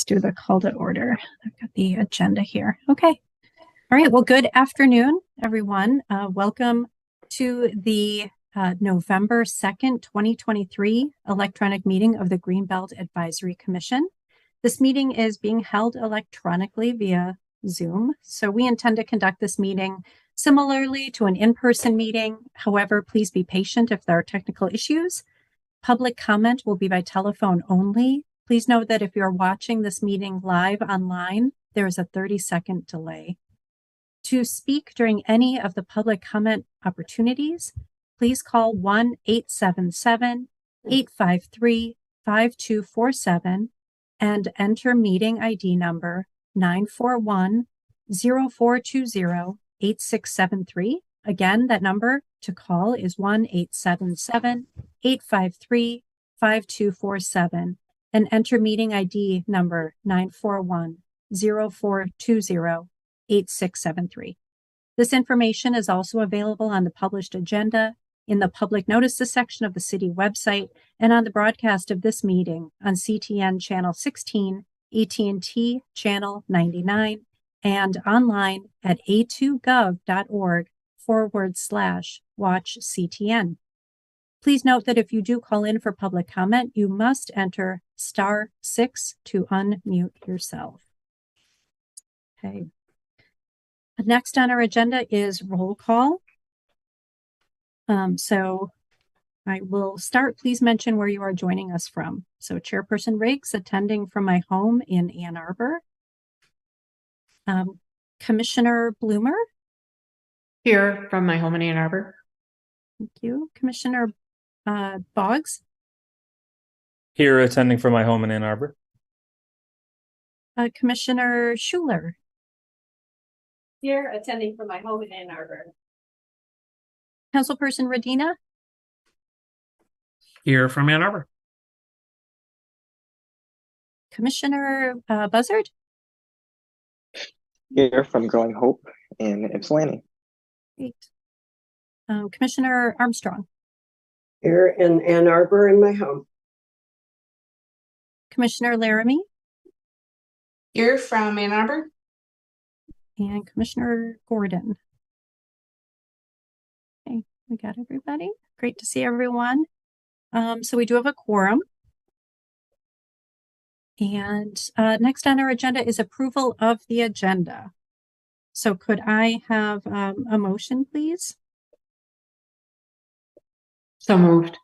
Let's do the call to order. I've got the agenda here. Okay. All right. Well, good afternoon, everyone. Welcome to the November 2nd, 2023 electronic meeting of the Greenbelt Advisory Commission. This meeting is being held electronically via Zoom. So we intend to conduct this meeting similarly to an in-person meeting. However, please be patient if there are technical issues. Public comment will be by telephone only. Please note that if you're watching this meeting live online, there is a 30-second delay. To speak during any of the public comment opportunities, please call 1-877-853-5247 and enter meeting ID number 941-0420-8673. Again, that number to call is 1-877-853-5247 and enter meeting ID number 941-0420-8673. This information is also available on the published agenda, in the public notices section of the city website, and on the broadcast of this meeting on CTN Channel 16, AT&T Channel 99, and online at a2gov.org/watchctn. Please note that if you do call in for public comment, you must enter *6 to unmute yourself. Okay. Next on our agenda is roll call. So I will start. Please mention where you are joining us from. So Chairperson Riggs, attending from my home in Ann Arbor. Commissioner Bloomer. Here from my home in Ann Arbor. Thank you. Commissioner Boggs. Here attending from my home in Ann Arbor. Commissioner Schuler. Here attending from my home in Ann Arbor. Councilperson Radina. Here from Ann Arbor. Commissioner Buzzard. Here from Growing Hope in Ypsilanti. Great. Commissioner Armstrong. Here in Ann Arbor in my home. Commissioner Laramie. Here from Ann Arbor. And Commissioner Gordon. Okay, we got everybody. Great to see everyone. So we do have a quorum. And next on our agenda is approval of the agenda. So could I have a motion, please? So moved.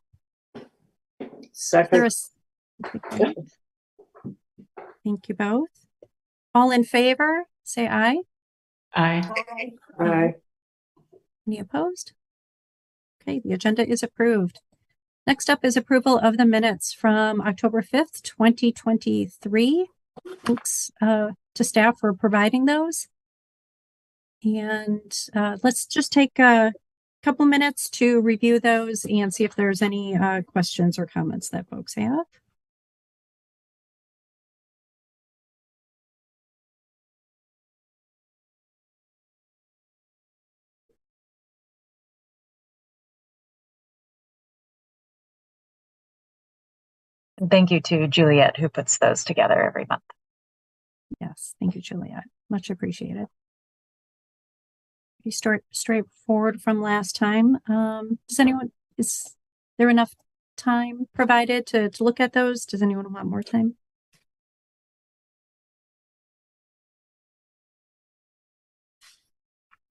Second. Thank you both. All in favor, say aye. Aye. Aye. Any opposed? Okay, the agenda is approved. Next up is approval of the minutes from October 5th, 2023. Thanks to staff for providing those. And let's just take a couple minutes to review those and see if there's any questions or comments that folks have. Thank you to Juliet, who puts those together every month. Yes, thank you, Juliet. Much appreciated. You start straightforward from last time. Is there enough time provided to look at those? Does anyone want more time?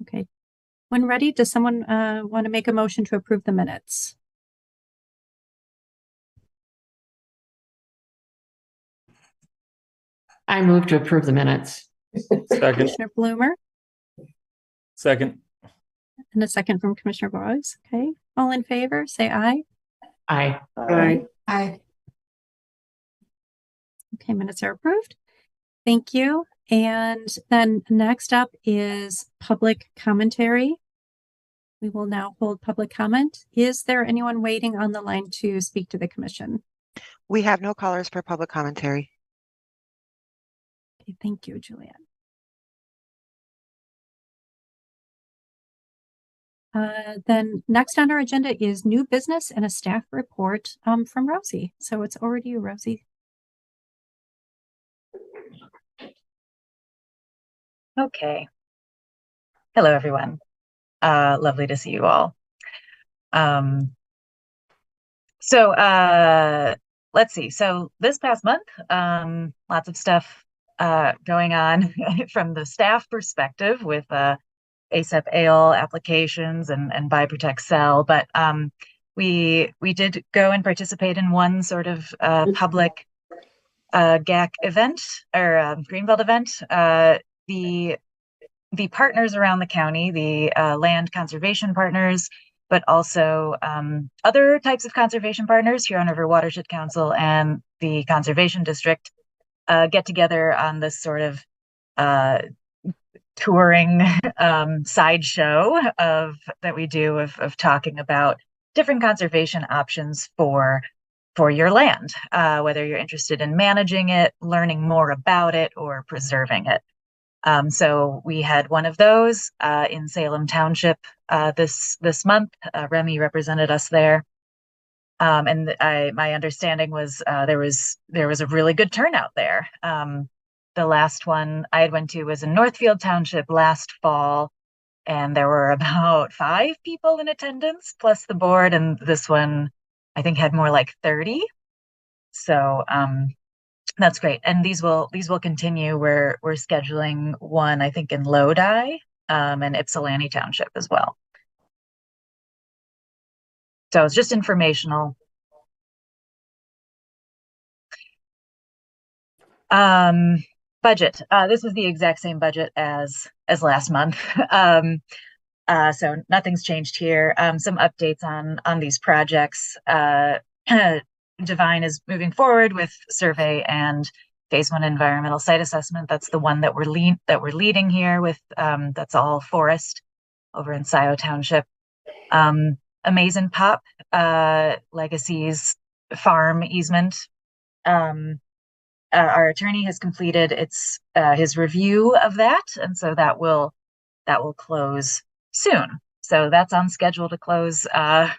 Okay. When ready, does someone want to make a motion to approve the minutes? I move to approve the minutes. Second. Commissioner Bloomer. Second. And a second from Commissioner Boggs. Okay. All in favor, say aye. Aye. Aye. Aye. Okay, minutes are approved. Thank you. And then next up is public commentary. We will now hold public comment. Is there anyone waiting on the line to speak to the commission? We have no callers for public commentary. Okay, thank you, Juliet. Then next on our agenda is new business and a staff report from Rosie. So it's over to you, Rosie. Okay. Hello, everyone. Lovely to see you all. Um, so let's see. So this past month, lots of stuff going on from the staff perspective with ASAP AL applications and Buy Protect Sell, but we did go and participate in one sort of public GAC event or Greenbelt event. The partners around the county, the land conservation partners, but also other types of conservation partners, Huron River Watershed Council and the Conservation District, get together on this sort of touring sideshow that we do of talking about different conservation options for your land, whether you're interested in managing it, learning more about it, or preserving it. So we had one of those in Salem Township this month. Remy represented us there, and my understanding was there was a really good turnout there. The last one I had went to was in Northfield Township last fall, and there were about 5 people in attendance plus the board, and this one I think had more like 30. So that's great. And these will continue. We're scheduling one, I think, in Lodi and Ypsilanti Township as well. So it's just informational. Budget. This is the exact same budget as last month. So nothing's changed here. Some updates on these projects. Divine is moving forward with survey and phase 1 environmental site assessment. That's the one that we're leading here with. That's all forest over in Scioto Township. Amazing Pop Legacy's farm easement. Our attorney has completed his review of that, and so that will close soon. So that's on schedule to close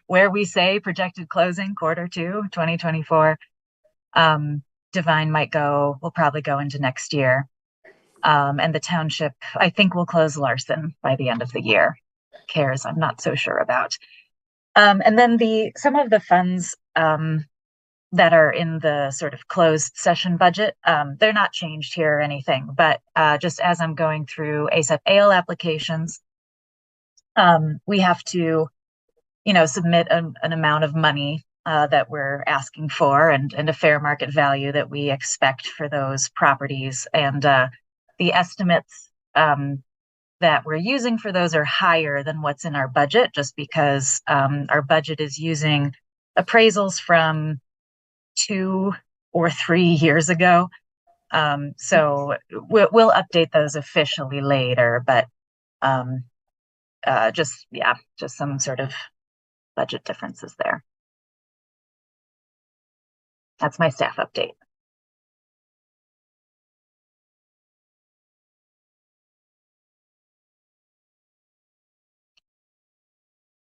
where we say projected closing Q2 2024. Divine will probably go into next year. And the township, I think, will close Larson by the end of the year. CARES, I'm not so sure about. And then some of the funds that are in the sort of closed session budget, they're not changed here or anything, but just as I'm going through ASAP AL applications, we have to, submit an amount of money that we're asking for and a fair market value that we expect for those properties. And the estimates that we're using for those are higher than what's in our budget, just because our budget is using appraisals from 2 or 3 years ago. So we'll update those officially later, but just some sort of budget differences there. That's my staff update.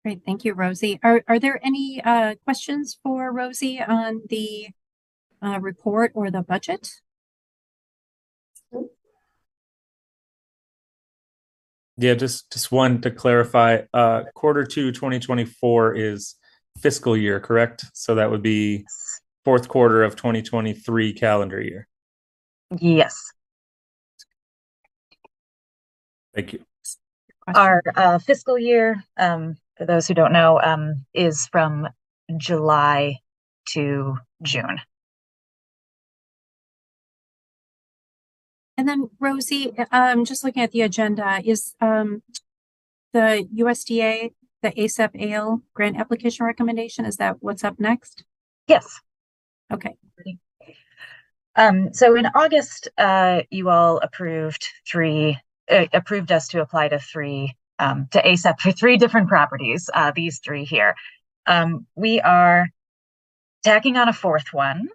Great, thank you, Rosie. Are there any questions for Rosie on the report or the budget? Yeah, just one to clarify. Q2 2024 is fiscal year, correct? So that would be Q4 of 2023 calendar year. Yes. Thank you. Our fiscal year, for those who don't know, is from July to June. And then Rosie, just looking at the agenda, is the USDA, the ASAP AL grant application recommendation, is that what's up next? Yes. Okay. So in August, you all approved us to apply to ASAP for 3 different properties, these 3 here. We are tacking on a 4th one.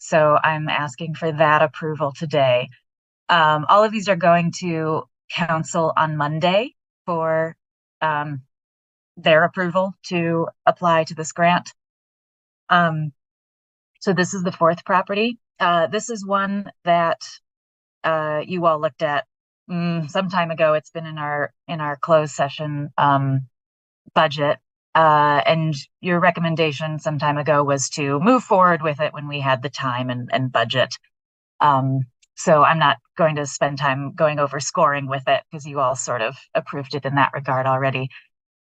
So I'm asking for that approval today. All of these are going to council on Monday for their approval to apply to this grant. So this is the 4th property. This is one that you all looked at some time ago. It's been in our closed session budget. And your recommendation some time ago was to move forward with it when we had the time and budget. So I'm not going to spend time going over scoring with it because you all sort of approved it in that regard already.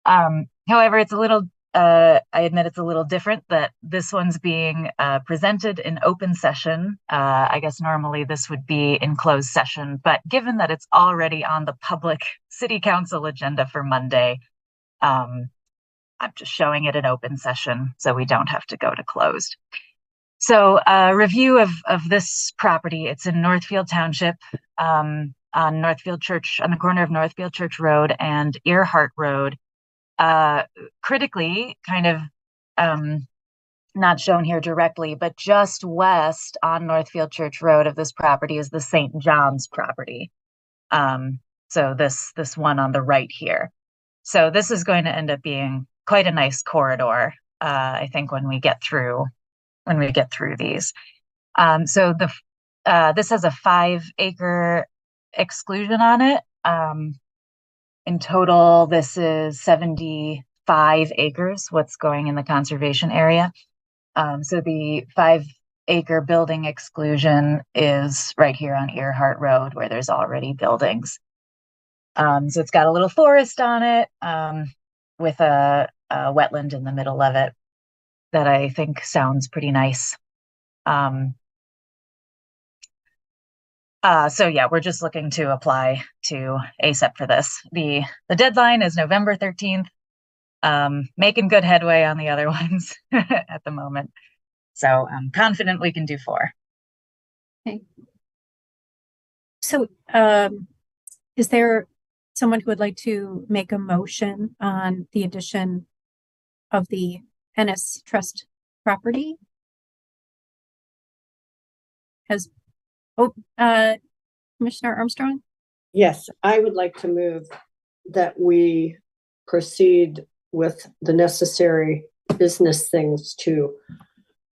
However, it's a little, I admit it's a little different that this one's being presented in open session. I guess normally this would be in closed session, but given that it's already on the public city council agenda for Monday, I'm just showing it in open session so we don't have to go to closed. So a review of this property, it's in Northfield Township, on Northfield Church, on the corner of Northfield Church Road and Earhart Road. Critically, kind of not shown here directly, but just west on Northfield Church Road of this property is the St. John's property. So this one on the right here. So this is going to end up being quite a nice corridor, I think, when we get through these. So this has a 5-acre exclusion on it. In total, this is 75 acres, what's going in the conservation area. So the 5-acre building exclusion is right here on Earhart Road, where there's already buildings. So it's got a little forest on it, with a wetland in the middle of it that I think sounds pretty nice. So yeah, we're just looking to apply to ASAP for this. The deadline is November 13th. Making good headway on the other ones at the moment. So I'm confident we can do 4. Okay. So is there someone who would like to make a motion on the addition of the Ennis Trust property? Commissioner Armstrong? Yes, I would like to move that we proceed with the necessary business things to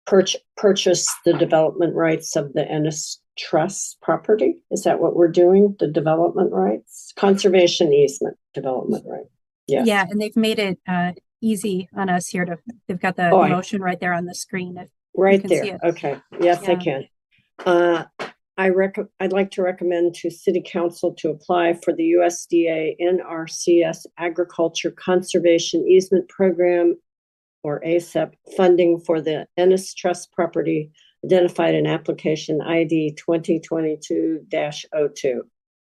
purchase the development rights of the Ennis Trust property. Is that what we're doing? The development rights? Conservation easement development right? Yes. Yeah, and they've made it easy on us here they've got the motion right there on the screen. If right you can there. see it. Okay. Yes, Yeah. I can. I'd like to recommend to City Council to apply for the USDA NRCS Agriculture Conservation Easement Program, or ASAP, funding for the Ennis Trust property identified in application ID 2022-02.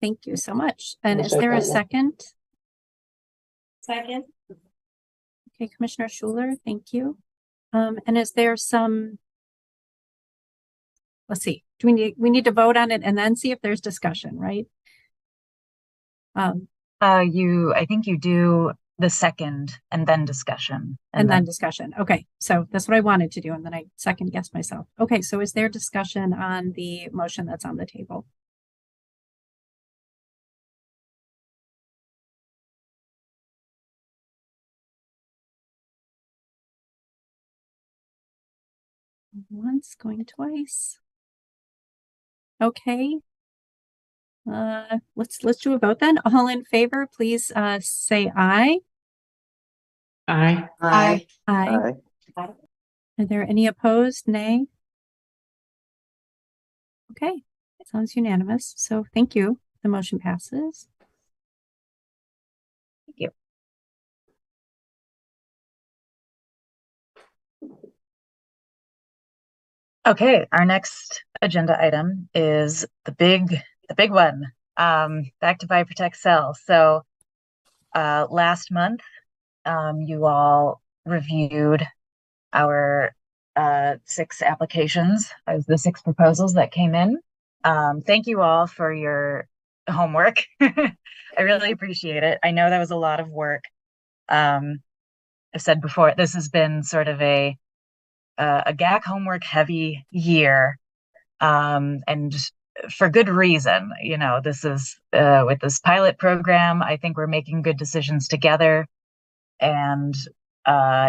Thank you so much. And I'll is there a second that. second? Second. Okay, Commissioner Schuler, thank you. And is there some, let's see, do we need to vote on it and then see if there's discussion, right? I think you do the second and then discussion. And then discussion. Okay, so that's what I wanted to do, and then I second guessed myself. Okay, so is there discussion on the motion that's on the table? Once, going twice. Okay. Let's do a vote then. All in favor, please say aye. Aye. Aye. Aye. Are there any opposed? Nay. Okay, it sounds unanimous. So thank you. The motion passes. Thank you. Okay, our next agenda item is the big one. Back to Buy, Protect, Sell. So last month, you all reviewed our 6 applications, the 6 proposals that came in. Thank you all for your homework. I really appreciate it. I know that was a lot of work. I've said before, this has been sort of a GAC homework heavy year, and for good reason. You know, this is with this pilot program, I think we're making good decisions together, and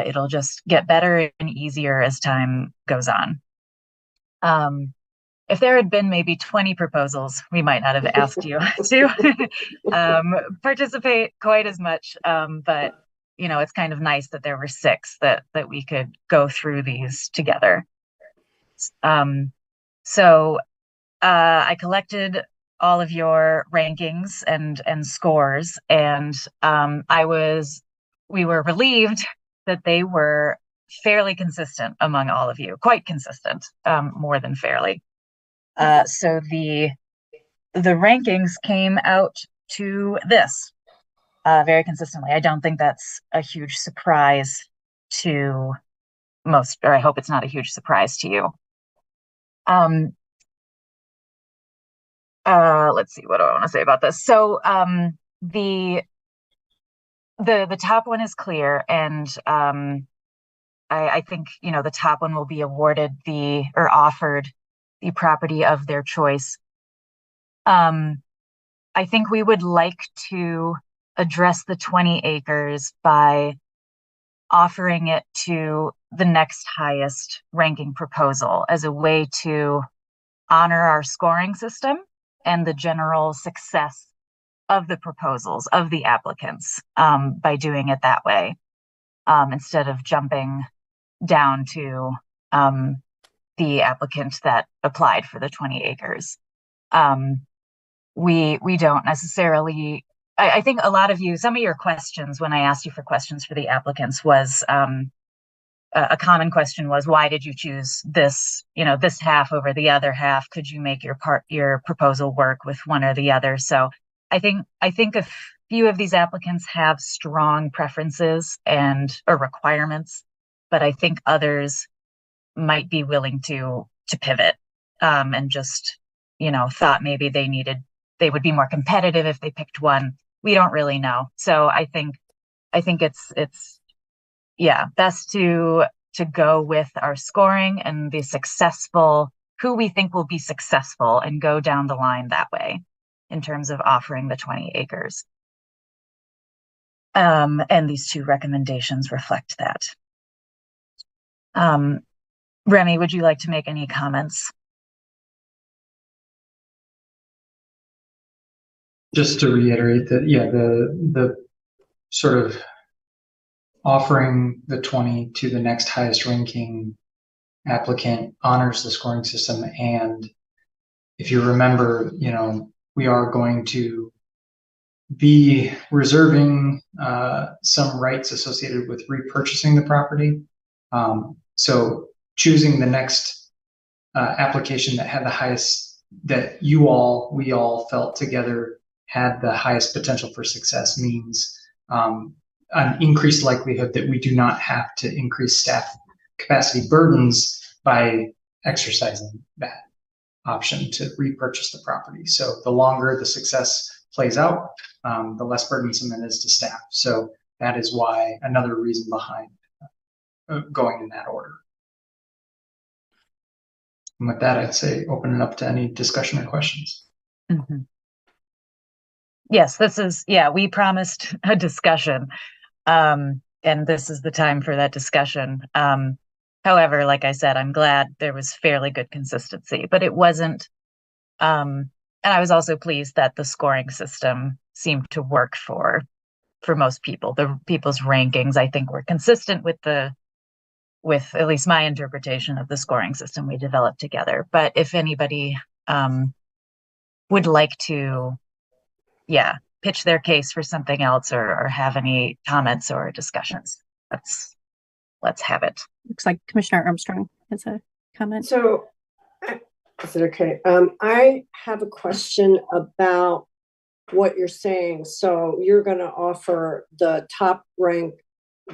it'll just get better and easier as time goes on. if there had been maybe 20 proposals, we might not have asked you to participate quite as much. But it's kind of nice that there were 6 that we could go through these together. So I collected all of your rankings and scores, and we were relieved that they were fairly consistent among all of you, quite consistent, more than fairly. So the rankings came out to this very consistently. I don't think that's a huge surprise to most, or I hope it's not a huge surprise to you. Let's see, what do I want to say about this? So the top one is clear, and I think the top one will be awarded or offered the property of their choice. I think we would like to address the 20 acres by offering it to the next highest ranking proposal as a way to honor our scoring system and the general success of the proposals of the applicants by doing it that way, instead of jumping down to the applicant that applied for the 20 acres. We don't necessarily, I think a lot of you, some of your questions when I asked you for questions for the applicants was, a common question was, why did you choose this, this half over the other half? Could you make your proposal work with one or the other? So I think a few of these applicants have strong preferences or requirements, but I think others might be willing to pivot and just, thought maybe they would be more competitive if they picked one. We don't really know. So I think it's best to go with our scoring and who we think will be successful, and go down the line that way in terms of offering the 20 acres. And these 2 recommendations reflect that. Remy, would you like to make any comments? Just to reiterate that, the sort of offering the 20 to the next highest ranking applicant honors the scoring system. And if you remember, we are going to be reserving some rights associated with repurchasing the property. So choosing the next application that had the highest, that we all felt together had the highest potential for success, means an increased likelihood that we do not have to increase staff capacity burdens by exercising that option to repurchase the property. So the longer the success plays out, the less burdensome it is to staff. So that is why, another reason behind going in that order. And with that, I'd say open it up to any discussion or questions. Mm-hmm. Yes, we promised a discussion, and this is the time for that discussion. However, like I said, I'm glad there was fairly good consistency, but it wasn't, and I was also pleased that the scoring system seemed to work for most people. The people's rankings, I think, were consistent with at least my interpretation of the scoring system we developed together. But if anybody would like to pitch their case for something else, or have any comments or discussions, let's have it. Looks like Commissioner Armstrong has a comment. So, is it okay? I have a question about what you're saying. So you're going to offer the top rank,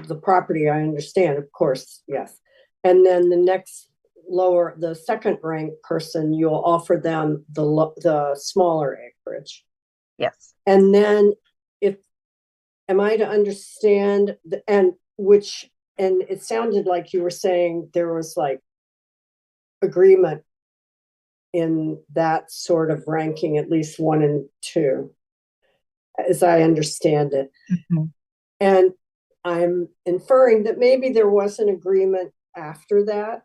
the property, I understand, of course, yes. And then the next the second rank person, you'll offer them the smaller acreage. Yes. And then am I to understand, and it sounded like you were saying there was like agreement in that sort of ranking, at least 1 and 2, as I understand it. Mm-hmm. And I'm inferring that maybe there was an agreement after that.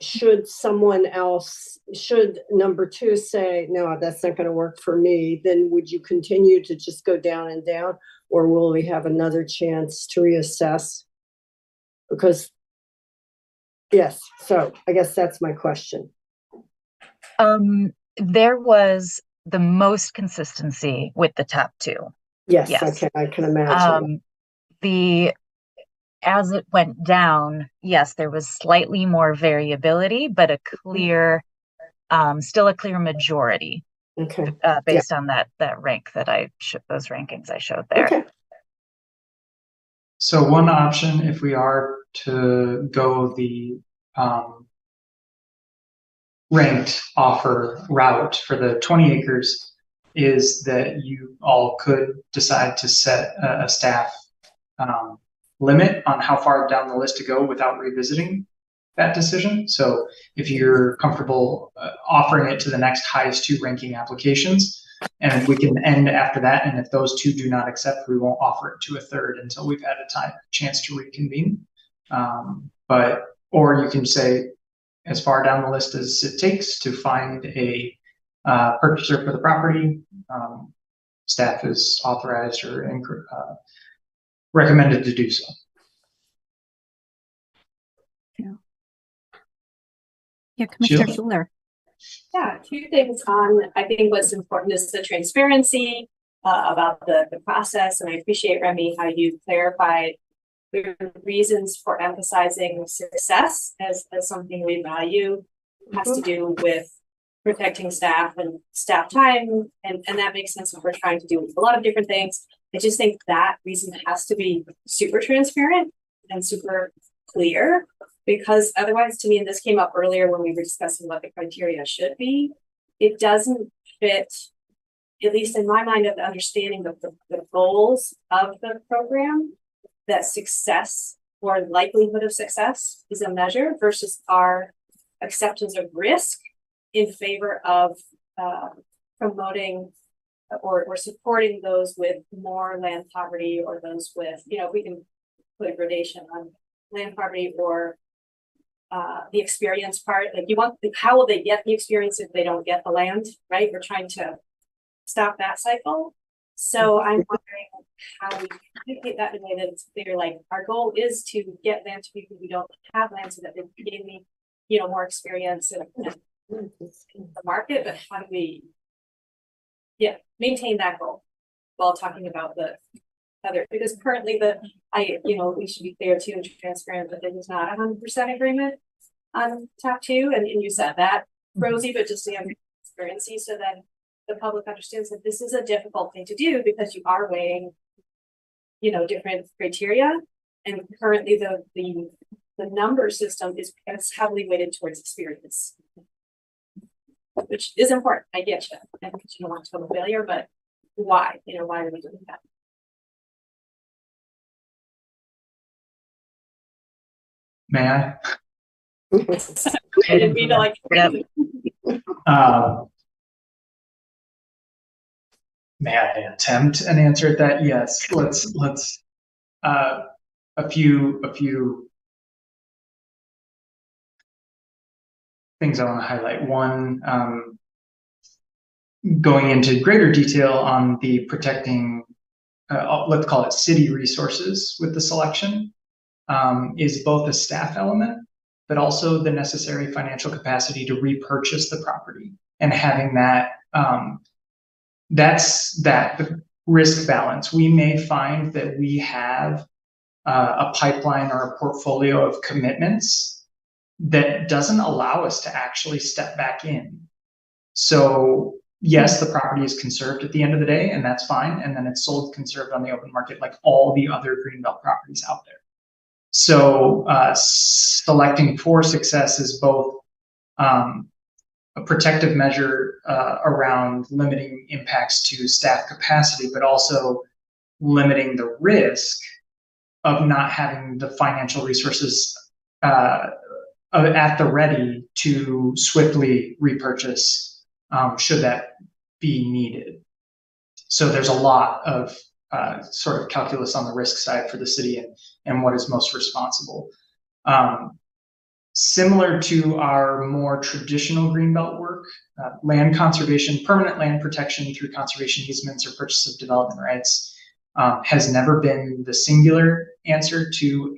should someone else, should number two say, no, that's not going to work for me, then would you continue to just go down and down, or will we have another chance to reassess? Because, yes, so I guess that's my question. There was the most consistency with the top two. Yes, Yes. I can imagine. As it went down, yes, there was slightly more variability, but a clear, still a clear majority. Okay. Based on that rank that those rankings I showed there. Okay. So one option, if we are to go the ranked offer route for the 20 acres, is that you all could decide to set a staff limit on how far down the list to go without revisiting that decision. So if you're comfortable offering it to the next highest two ranking applications, and we can end after that, and if those two do not accept, we won't offer it to a third until we've had a chance to reconvene. Or you can say, as far down the list as it takes to find a purchaser for the property, staff is authorized or recommended to do so. Yeah, Commissioner Schuler. Yeah, two things I think what's important is the transparency about the process. And I appreciate, Remy, how you clarified the reasons for emphasizing success as something we value. It has to do with protecting staff and staff time. And that makes sense what we're trying to do with a lot of different things. I just think that reason has to be super transparent and super clear, because otherwise, to me, and this came up earlier when we were discussing what the criteria should be, it doesn't fit, at least in my mind, of the understanding of the goals of the program, that success or likelihood of success is a measure versus our acceptance of risk in favor of promoting or supporting those with more land poverty, or those with, we can put a gradation on land poverty or the experience part. Like, how will they get the experience if they don't get the land, right? We're trying to stop that cycle. So I'm wondering how we communicate that in a way that it's clear. Like, our goal is to get land to people who don't have land, so that they gain more experience in the market. But how do we, maintain that goal while talking about the other? Because currently we should be clear too and transparent, but there is not 100% agreement on top two, and you said that, Rosie, but just to have transparency so that the public understands that this is a difficult thing to do, because you are weighing, different criteria, and currently the number system is heavily weighted towards experience, which is important. I get you, and because you don't want to become a failure, but why? Why are we doing that? May I? I didn't mean to like. May I attempt an answer at that? Yes. Let's a few things I want to highlight. One, going into greater detail on the protecting, let's call it city resources with the selection, is both a staff element, but also the necessary financial capacity to repurchase the property, and having that, that's that risk balance. We may find that we have a pipeline or a portfolio of commitments that doesn't allow us to actually step back in. So yes, the property is conserved at the end of the day, and that's fine. And then it's sold conserved on the open market like all the other Greenbelt properties out there. So selecting for success is both a protective measure around limiting impacts to staff capacity, but also limiting the risk of not having the financial resources at the ready to swiftly repurchase should that be needed. So there's a lot of sort of calculus on the risk side for the city and what is most responsible. similar to our more traditional greenbelt work, land conservation, permanent land protection through conservation easements or purchase of development rights has never been the singular answer to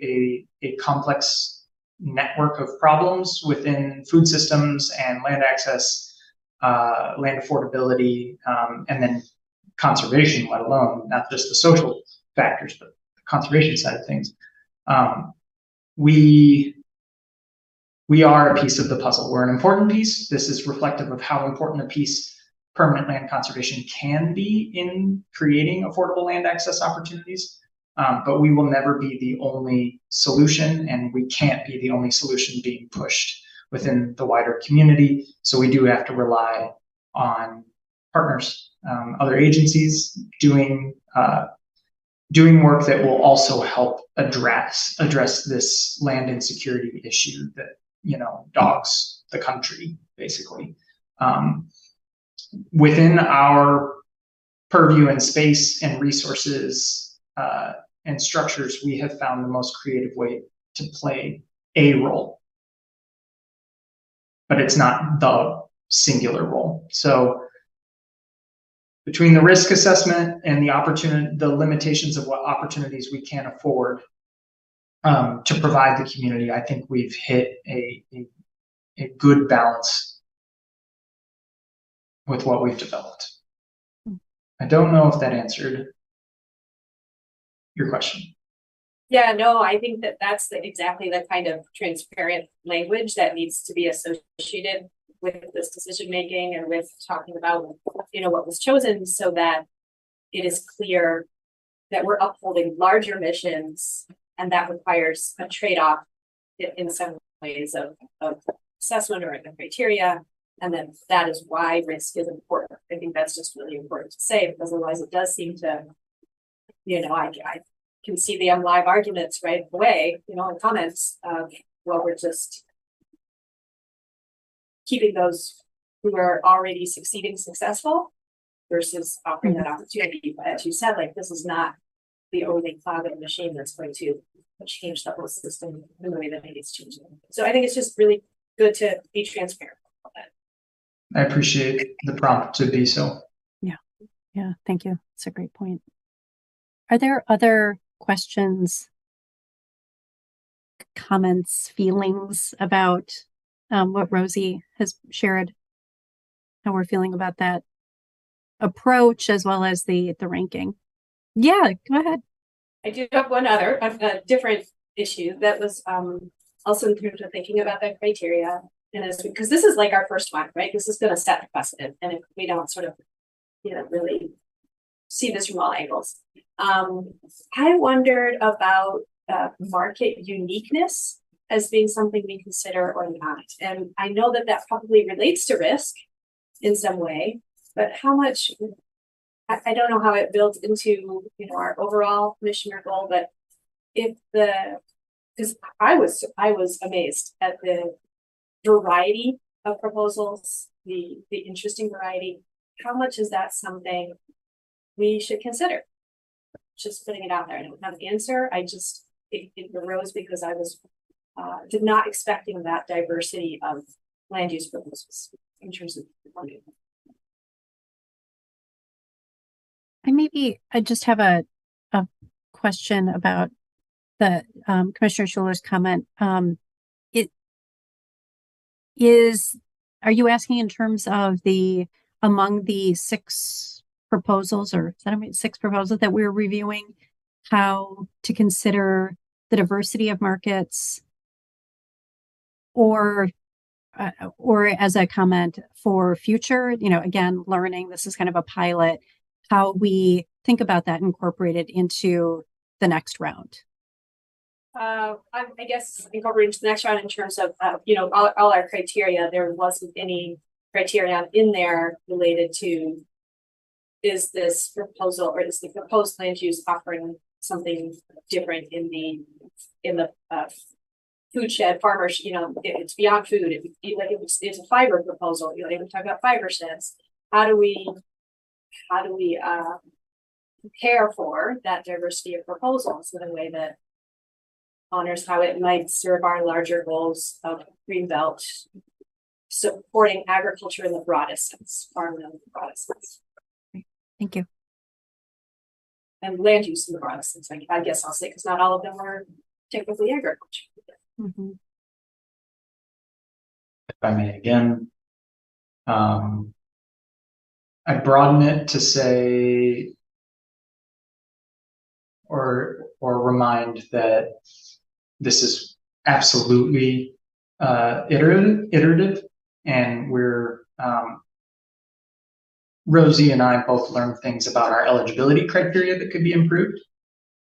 a complex network of problems within food systems and land access, land affordability, and then conservation, let alone not just the social factors, but the conservation side of things. We are a piece of the puzzle. We're an important piece. This is reflective of how important a piece permanent land conservation can be in creating affordable land access opportunities. But we will never be the only solution, and we can't be the only solution being pushed within the wider community. So we do have to rely on partners, other agencies doing work that will also help address this land insecurity issue that, you know, dogs the country, basically. Within our purview and space and resources and structures, we have found the most creative way to play a role, but it's not the singular role. So between the risk assessment and the limitations of what opportunities we can afford to provide the community, I think we've hit a good balance with what we've developed. I don't know if that answered your question. Yeah, no, I think that that's exactly the kind of transparent language that needs to be associated with this decision making and with talking about, you know, what was chosen, so that it is clear that we're upholding larger missions, and that requires a trade-off in some ways of assessment or the criteria. And then that is why risk is important. I think that's just really important to say, because otherwise it does seem to, you know, I can see the live arguments right away, you know, in comments of, well, we're just keeping those who are already successful versus offering that opportunity. But as you said, like, this is not the only cloud of machine that's going to change the whole system in the way that it is changing. So I think it's just really good to be transparent about that. I appreciate the prompt to be so. Yeah, thank you. It's a great point. Are there other questions, comments, feelings about what Rosie has shared, how we're feeling about that approach as well as the ranking? Yeah, go ahead. I do have one other, a different issue that was also in terms of thinking about that criteria. And as because this is like our first one, right? This is going to set the precedent. And if we don't sort of, you know, really see this from all angles. I wondered about market uniqueness as being something we consider or not. And I know that that probably relates to risk in some way, but how much, I don't know how it builds into, you know, our overall mission or goal, but if because I was amazed at the variety of proposals, the interesting variety. How much is that something we should consider? Just putting it out there. I don't have an answer. It arose because I was did not expecting that diversity of land use proposals in terms of funding. I just have a question about the Commissioner Schuler's comment. Are you asking in terms of among the 6 proposals, or 6 proposals that we're reviewing, how to consider the diversity of markets, or as a comment for future, you know, again, learning, this is kind of a pilot, how we think about that incorporated into the next round? I guess incorporating to the next round in terms of, you know, all our criteria, there wasn't any criteria in there related to, is this proposal or is the proposed land use offering something different in the food shed farmers, you know, it's beyond food. It's a fiber proposal. You know, they talk about fiber sheds. How do we prepare for that diversity of proposals in a way that honors how it might serve our larger goals of Greenbelt, supporting agriculture in the broadest sense, farmland in the broadest sense, Thank you. and land use in the broadest sense. I guess I'll say, because not all of them are technically agriculture. Mhm. If I may again, I broaden it to say, or remind that this is absolutely iterative, and we're Rosie and I both learned things about our eligibility criteria that could be improved.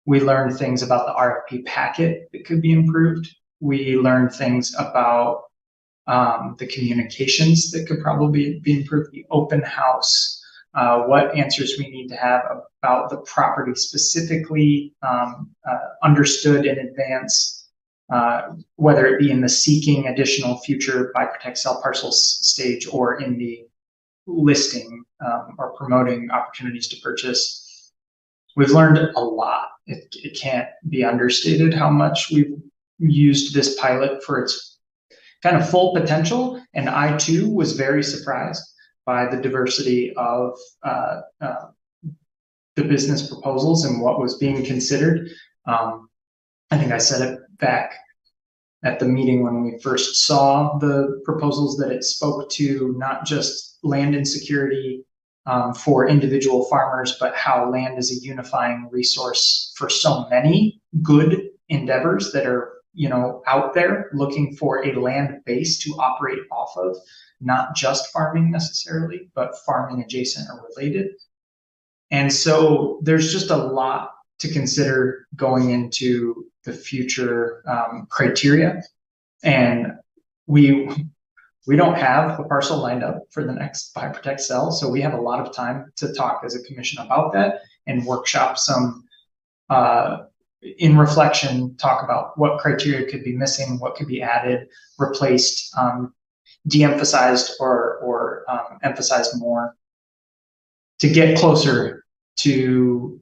We learned things about the RFP packet that could be improved. We learned things about the communications that could probably be improved, the open house, what answers we need to have about the property specifically understood in advance, whether it be in the seeking additional future buy, protect, sell parcels stage or in the listing or promoting opportunities to purchase. We've learned a lot. It can't be understated how much we've used this pilot for its kind of full potential. And I too was very surprised by the diversity of the business proposals and what was being considered. I think I said it back at the meeting when we first saw the proposals, that it spoke to not just land insecurity for individual farmers, but how land is a unifying resource for so many good endeavors that are, you know, out there looking for a land base to operate off of, not just farming necessarily, but farming adjacent or related. And so there's just a lot to consider going into the future criteria. And we don't have a parcel lined up for the next buy, protect, sell. So we have a lot of time to talk as a commission about that and workshop some in reflection, talk about what criteria could be missing, what could be added, replaced, de-emphasized, or emphasized more, to get closer to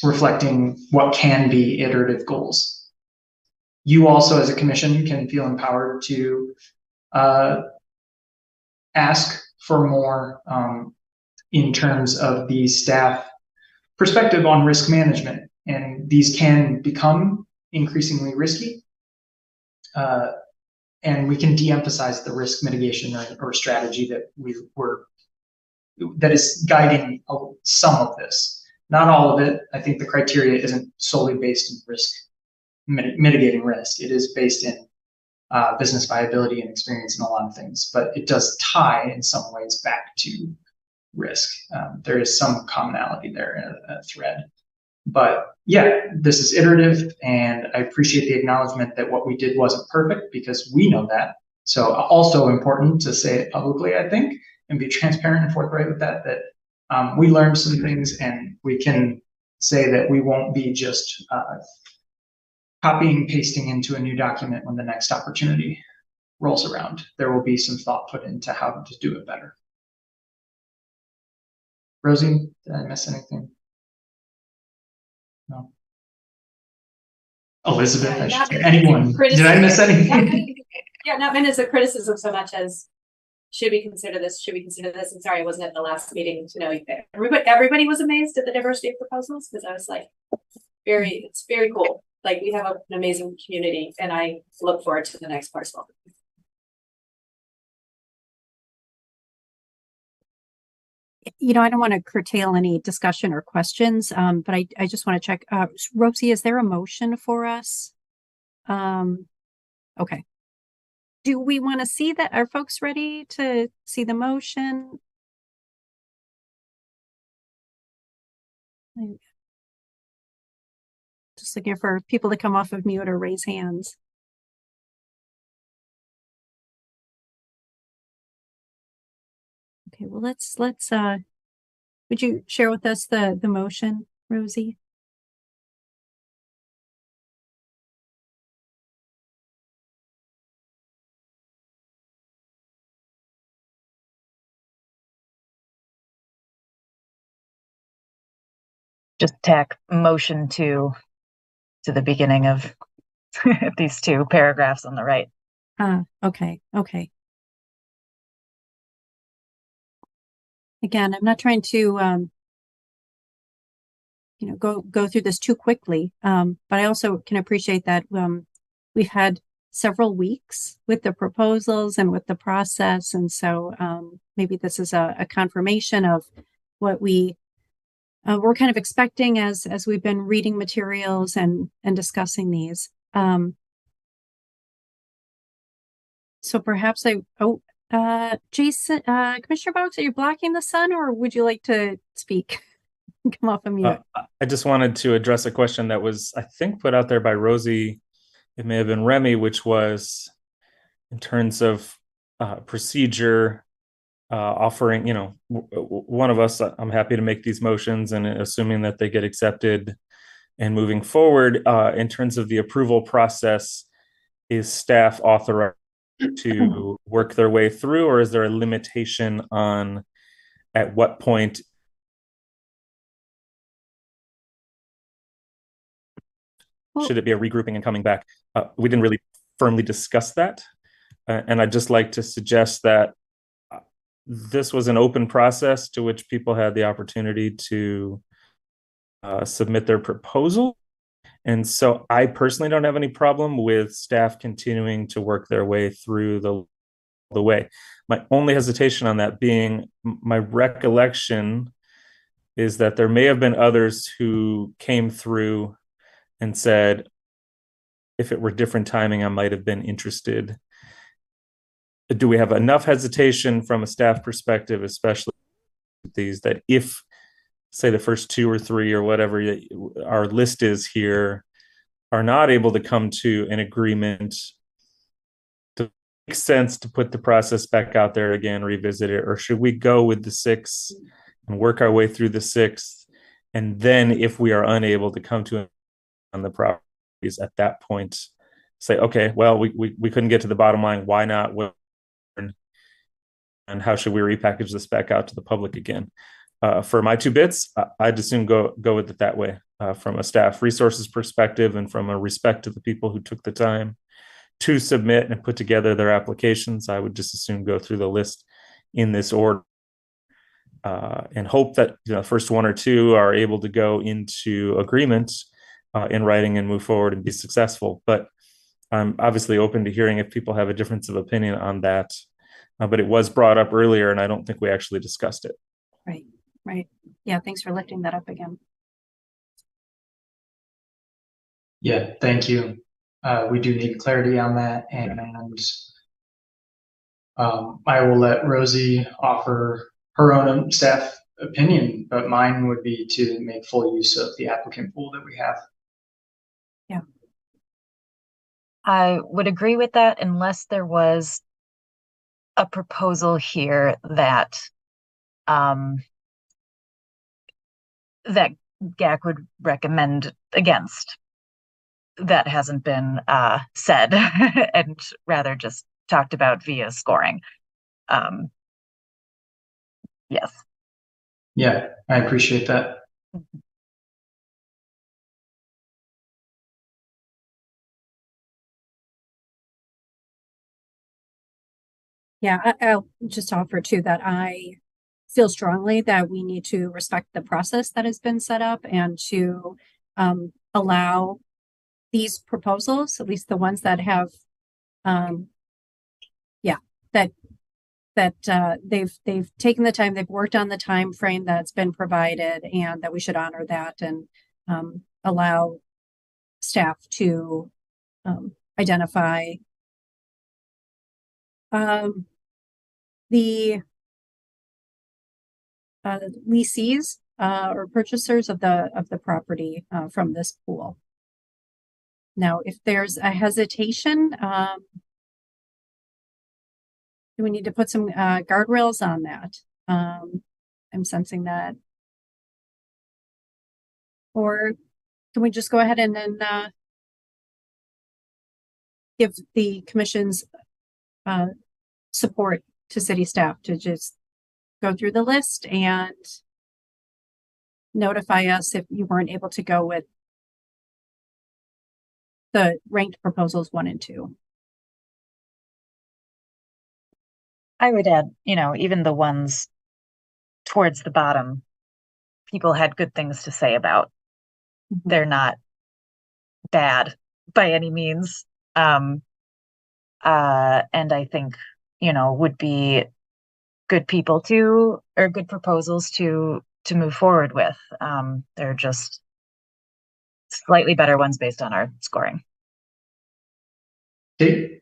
reflecting what can be iterative goals. You also, as a commission, can feel empowered to ask for more in terms of the staff perspective on risk management. And these can become increasingly risky. And we can de-emphasize the risk mitigation or strategy that is guiding some of this. Not all of it. I think the criteria isn't solely based in risk, mitigating risk. It is based in business viability and experience and a lot of things, but it does tie in some ways back to risk. There is some commonality there, a thread. But yeah, this is iterative, and I appreciate the acknowledgement that what we did wasn't perfect, because we know that. So also important to say it publicly, I think, and be transparent and forthright with that we learned some things, and we can say that we won't be just copying and pasting into a new document when the next opportunity rolls around. There will be some thought put into how to do it better. Rosie, did I miss anything? No. Elizabeth, I should say. Anyone? Did I miss anything? Yeah, not meant as a criticism so much as should we consider this? Should we consider this? I'm sorry, I wasn't at the last meeting to know everybody was amazed at the diversity of proposals, because I was like, it's very cool. Like, we have an amazing community, and I look forward to the next parcel. You know, I don't want to curtail any discussion or questions, but I just want to check. Rosie, is there a motion for us? Okay. Do we want to see that? Are folks ready to see the motion? Just looking for people to come off of mute or raise hands. Okay, well, let's would you share with us the motion, Rosie? Just tack motion to the beginning of these two paragraphs on the right. Okay. Again, I'm not trying to, go through this too quickly. But I also can appreciate that, we've had several weeks with the proposals and with the process. And so, maybe this is a confirmation of what we're kind of expecting as we've been reading materials and discussing these. So perhaps Jason, Commissioner Boggs, are you blocking the sun, or would you like to speak? Come off of mute. I just wanted to address a question that was, I think, put out there by Rosie. It may have been Remy, which was in terms of procedure, offering, one of us, I'm happy to make these motions, and assuming that they get accepted and moving forward, in terms of the approval process, is staff authorized to work their way through, or is there a limitation on at what point should it be a regrouping and coming back? We didn't really firmly discuss that. And I'd just like to suggest that this was an open process to which people had the opportunity to submit their proposal. And so I personally don't have any problem with staff continuing to work their way through the way. My only hesitation on that being, my recollection is that there may have been others who came through and said, if it were different timing, I might have been interested. Do we have enough hesitation from a staff perspective, especially these, that if, say, the first two or three or whatever our list is here are not able to come to an agreement, to make sense to put the process back out there again, revisit it, or should we go with the 6 and work our way through the 6th, and then if we are unable to come to on the properties at that point, say, okay, well, we couldn't get to the bottom line, why not? And how should we repackage this back out to the public again? For my 2 bits, I'd as soon go with it that way, from a staff resources perspective and from a respect to the people who took the time to submit and put together their applications. I would just as soon go through the list in this order, and hope that the first 1 or 2 are able to go into agreement in writing and move forward and be successful. But I'm obviously open to hearing if people have a difference of opinion on that. But it was brought up earlier, and I don't think we actually discussed it. Right. Yeah, thanks for lifting that up again. Yeah, thank you. We do need clarity on that, and I will let Rosie offer her own staff opinion, but mine would be to make full use of the applicant pool that we have. Yeah. I would agree with that unless there was a proposal here that that GAC would recommend against. That hasn't been said and rather just talked about via scoring. Yes. Yeah, I appreciate that. Yeah, I'll just offer too that I feel strongly that we need to respect the process that has been set up and to allow these proposals, at least the ones that have, they've taken the time, they've worked on the time frame that's been provided, and that we should honor that and allow staff to identify the lessees or purchasers of the property from this pool. Now, if there's a hesitation, do we need to put some guardrails on that? I'm sensing that. Or can we just go ahead and then give the commission's support to city staff to just go through the list and notify us if you weren't able to go with the ranked proposals 1 and 2. I would add, even the ones towards the bottom, people had good things to say about. They're not bad by any means. And I think, would be good people or good proposals to move forward with. They're just slightly better ones based on our scoring. Kate?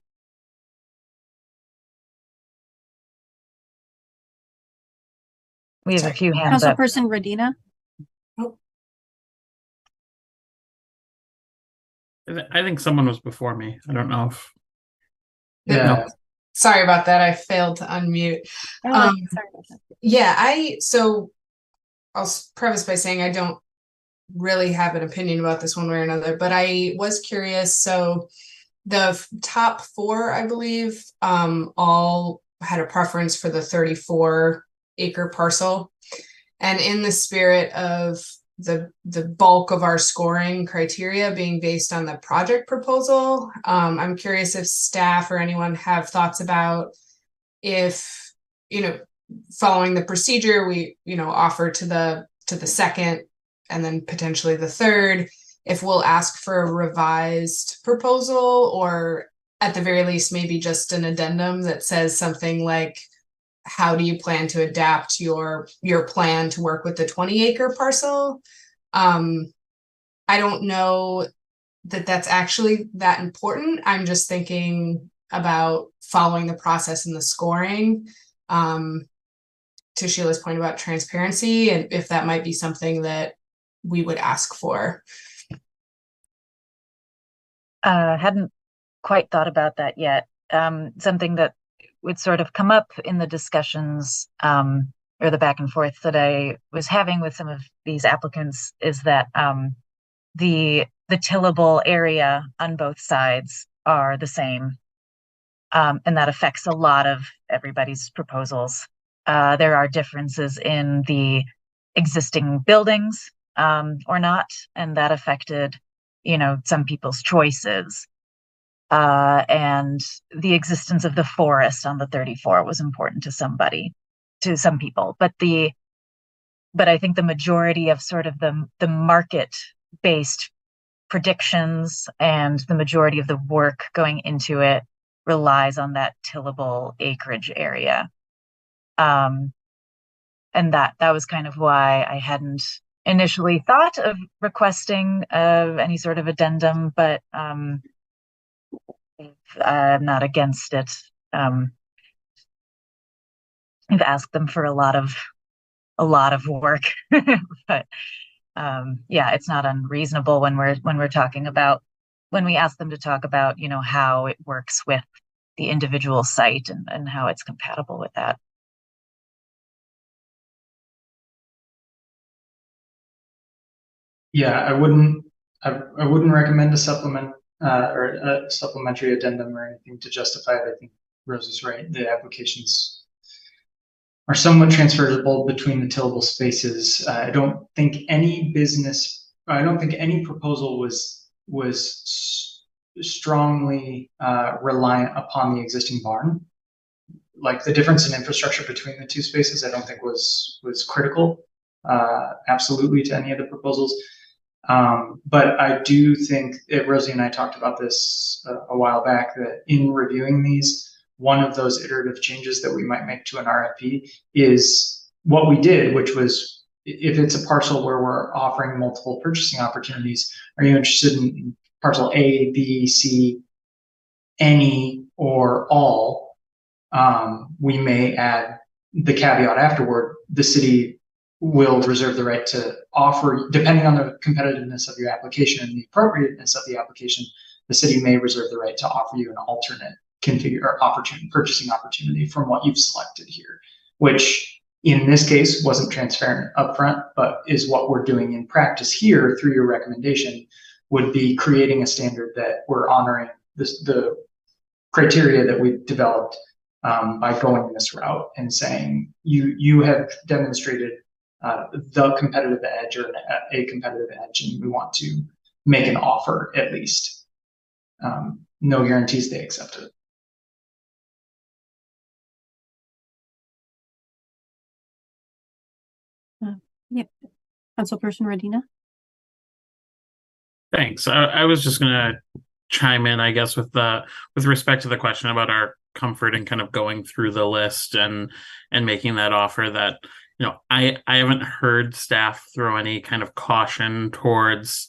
We have a few hands up. Councilperson Radina? I think someone was before me. I don't know if. Yeah. No. Sorry about that. I failed to unmute. Sorry about that. Yeah, so I'll preface by saying I don't really have an opinion about this one way or another, but I was curious. So the top 4, I believe, all had a preference for the 34-acre parcel. And in the spirit of the bulk of our scoring criteria being based on the project proposal, I'm curious if staff or anyone have thoughts about if, following the procedure, we, offer to the second and then potentially the third, if we'll ask for a revised proposal, or at the very least, maybe just an addendum that says something like, how do you plan to adapt your plan to work with the 20-acre parcel? I don't know that that's actually that important. I'm just thinking about following the process and the scoring. To Sheila's point about transparency, and if that might be something that we would ask for. Hadn't quite thought about that yet. Something that would sort of come up in the discussions or the back and forth that I was having with some of these applicants is that the tillable area on both sides are the same. And that affects a lot of everybody's proposals. There are differences in the existing buildings or not, and that affected, some people's choices. And the existence of the forest on the 34 was important to some people. But I think the majority of sort of the market-based predictions and the majority of the work going into it relies on that tillable acreage area. And that was kind of why I hadn't initially thought of requesting any sort of addendum, but I'm not against it. I've asked them for a lot of work, but yeah, it's not unreasonable when we ask them to talk about, how it works with the individual site and how it's compatible with that. Yeah, I wouldn't recommend a supplement or a supplementary addendum or anything to justify it. I think Rose is right. The applications are somewhat transferable between the tillable spaces. I don't think any proposal was strongly reliant upon the existing barn. Like the difference in infrastructure between the two spaces, I don't think was critical, absolutely, to any of the proposals. But I do think Rosie and I talked about this a while back, that in reviewing these, one of those iterative changes that we might make to an RFP is what we did, which was, if it's a parcel where we're offering multiple purchasing opportunities, are you interested in parcel A, B, C, any, or all? We may add the caveat afterward, the city will reserve the right to offer, depending on the competitiveness of your application and the appropriateness of the application, the city may reserve the right to offer you an alternate purchasing opportunity from what you've selected here, which in this case wasn't transparent upfront, but is what we're doing in practice here through your recommendation, would be creating a standard that we're honoring the criteria that we've developed by going this route and saying you have demonstrated the competitive edge or a competitive edge, and we want to make an offer at least. no guarantees they accept it. Yeah. Councilperson Rodina? Thanks. I was just gonna chime in, I guess, with respect to the question about our comfort in kind of going through the list and making that offer that, I haven't heard staff throw any kind of caution towards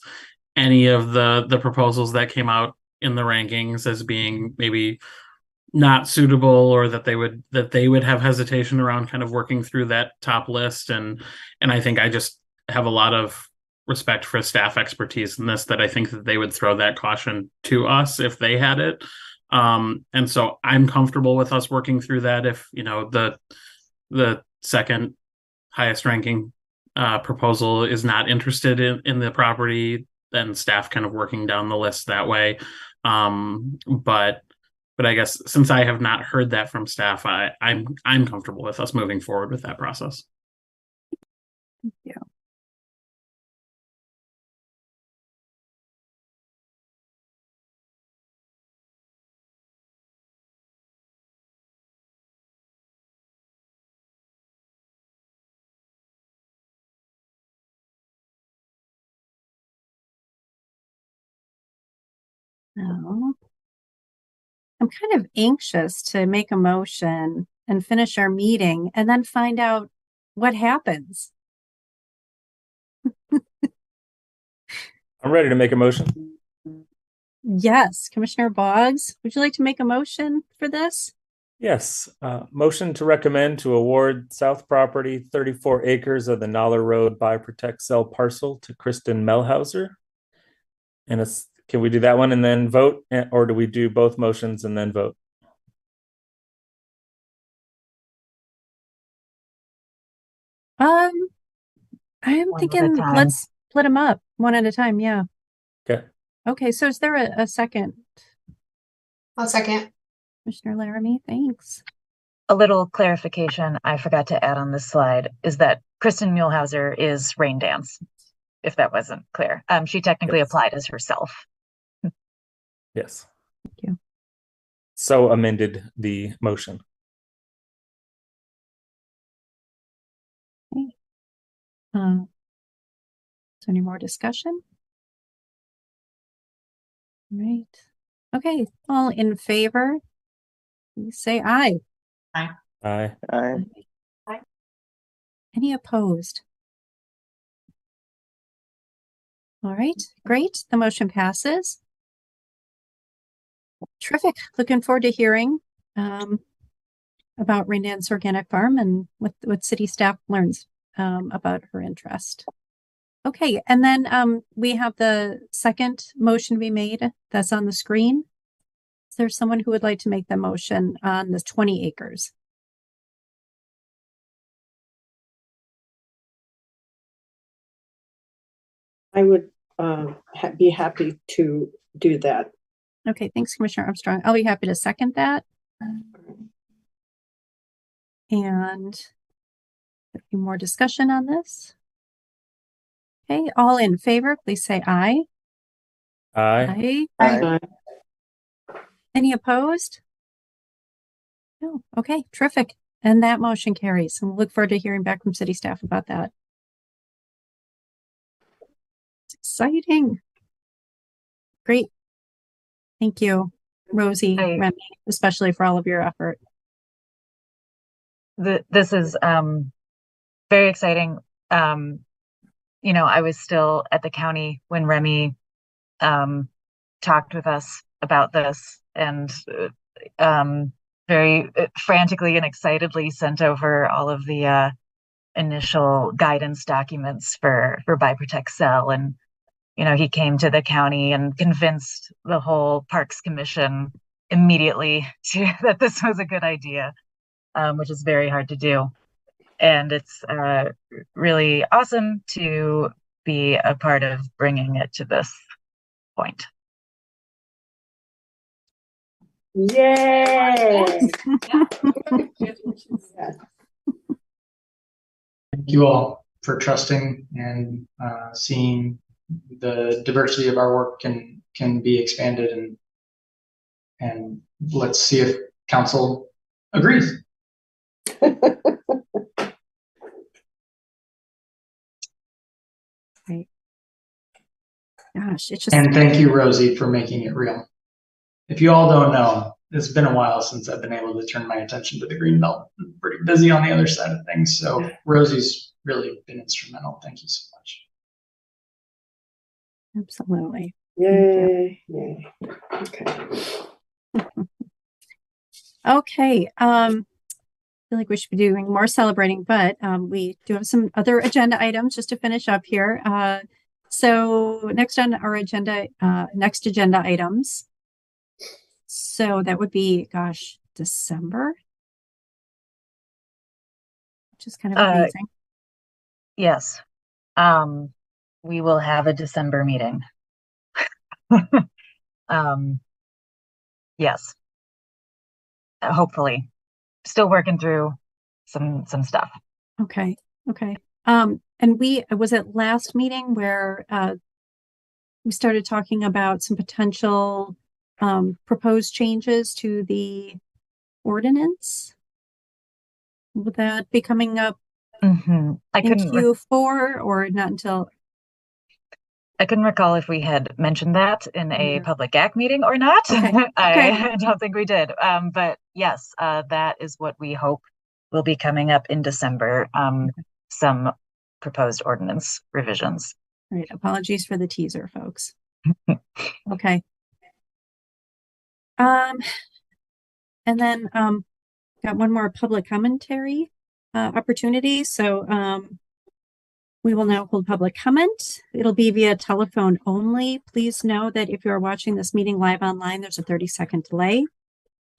any of the proposals that came out in the rankings as being maybe not suitable, or that they would have hesitation around kind of working through that top list. And I think I just have a lot of respect for staff expertise in this, that I think that they would throw that caution to us if they had it. And so I'm comfortable with us working through that. If the second highest ranking proposal is not interested in the property, then staff kind of working down the list that way. But I guess since I have not heard that from staff, I'm comfortable with us moving forward with that process. Yeah. No. I'm kind of anxious to make a motion and finish our meeting and then find out what happens. I'm ready to make a motion. Yes, Commissioner Boggs, would you like to make a motion for this? Yes. Motion to recommend to award South Property 34 acres of the Noller Road Buy Protect Sell parcel to Kristen Melhauser. And can we do that one and then vote, or do we do both motions and then vote? I'm One at a thinking time. let's split them up one at a time. Yeah. Okay. Okay. So is there a second? I'll second. Commissioner Laramie, thanks. A little clarification I forgot to add on this slide is that Kristen Muehlhauser is Rain Dance, if that wasn't clear. She technically Yes. applied as herself. Yes. Thank you. So amended the motion. Okay. So any more discussion? All right. Okay. All in favor, please say aye. Aye. Aye. Any opposed? All right, great. The motion passes. Terrific. Looking forward to hearing about Rain Dance Organic Farm and what city staff learns about her interest. Okay, and then we have the second motion we made that's on the screen. Is there someone who would like to make the motion on the 20 acres? I would be happy to do that. Okay, thanks, Commissioner Armstrong. I'll be happy to second that. And a few more discussion on this. Okay, all in favor, please say aye. Aye. Aye. Any opposed? No. Okay, terrific. And that motion carries. And we'll look forward to hearing back from city staff about that. It's exciting. Great. Thank you, Rosie, Remy, especially for all of your effort. This is very exciting. I was still at the county when Remy talked with us about this, and very frantically and excitedly sent over all of the initial guidance documents for Buy Protect Sell. And he came to the county and convinced the whole Parks Commission immediately that this was a good idea, which is very hard to do. And it's really awesome to be a part of bringing it to this point. Yay! Thank you all for trusting and seeing the diversity of our work can be expanded and and let's see if council agrees. Right. Gosh, it's just And thank you, Rosie, for making it real. If you all don't know, it's been a while since I've been able to turn my attention to the Greenbelt. I'm pretty busy on the other side of things. So Rosie's really been instrumental. Thank you so much. absolutely. Yay, yay. Okay. Okay. I feel like we should be doing more celebrating, but we do have some other agenda items just to finish up here. So next on our agenda, next agenda items. So that would be, gosh, December, which is kind of amazing. Yes. We will have a December meeting. Yes. Hopefully. Still working through some stuff. Okay. Okay. And was it last meeting where we started talking about some potential proposed changes to the ordinance? Would that be coming up in Q4 or not until? I couldn't recall if we had mentioned that in a public act meeting or not. Okay. I don't think we did. But yes, that is what we hope will be coming up in December. Some proposed ordinance revisions. Right. Apologies for the teaser, folks. Okay. And then got one more public commentary opportunity. So we will now hold public comment. It'll be via telephone only. Please know that if you are watching this meeting live online, there's a 30-second delay.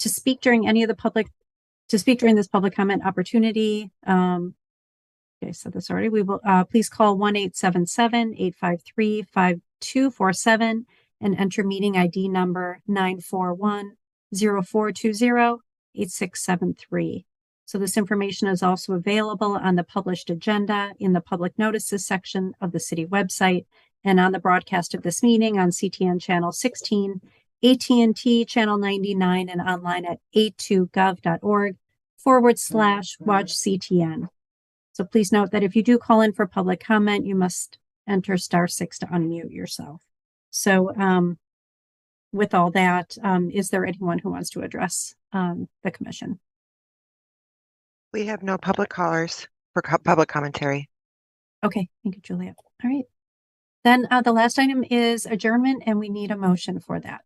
To speak during this public comment opportunity, okay, so this already, we will please call 1-877-853-5247 and enter meeting ID number 941-0420-8673. So this information is also available on the published agenda in the public notices section of the city website and on the broadcast of this meeting on CTN channel 16, AT&T channel 99, and online at a2gov.org/watchctn. So please note that if you do call in for public comment, you must enter *6 to unmute yourself. So with all that, is there anyone who wants to address the commission? We have no public callers for public commentary. Okay, thank you, Julia. All right. Then the last item is adjournment, and we need a motion for that.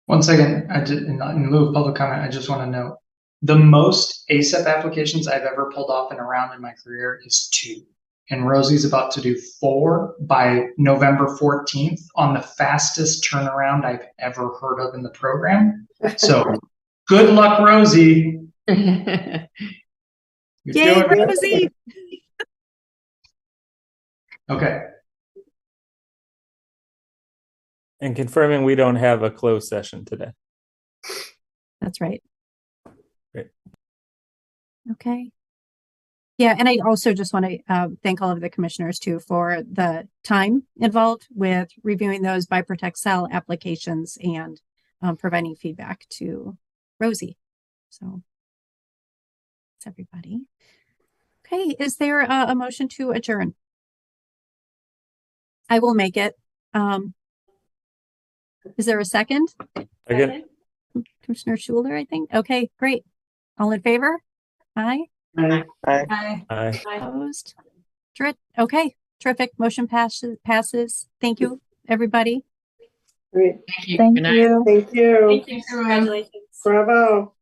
1 second, in lieu of public comment, I just want to note, the most ASAP applications I've ever pulled off in a round in my career is 2. And Rosie's about to do 4 by November 14th on the fastest turnaround I've ever heard of in the program. So good luck, Rosie. Yay, Rosie! Okay. And confirming we don't have a closed session today. That's right. Great. Okay. Yeah, and I also just want to thank all of the commissioners too for the time involved with reviewing those by Protect Cell applications and providing feedback to Rosie. So that's everybody. Okay, is there a motion to adjourn? I will make it. Is there a second? Again. Commissioner Schuler, I think. Okay, great. All in favor? Aye. Aye. Aye. Opposed? Okay, terrific. Motion passes. Thank you, everybody. Great. Thank you. Thank you. Thank you. Congratulations. Bravo.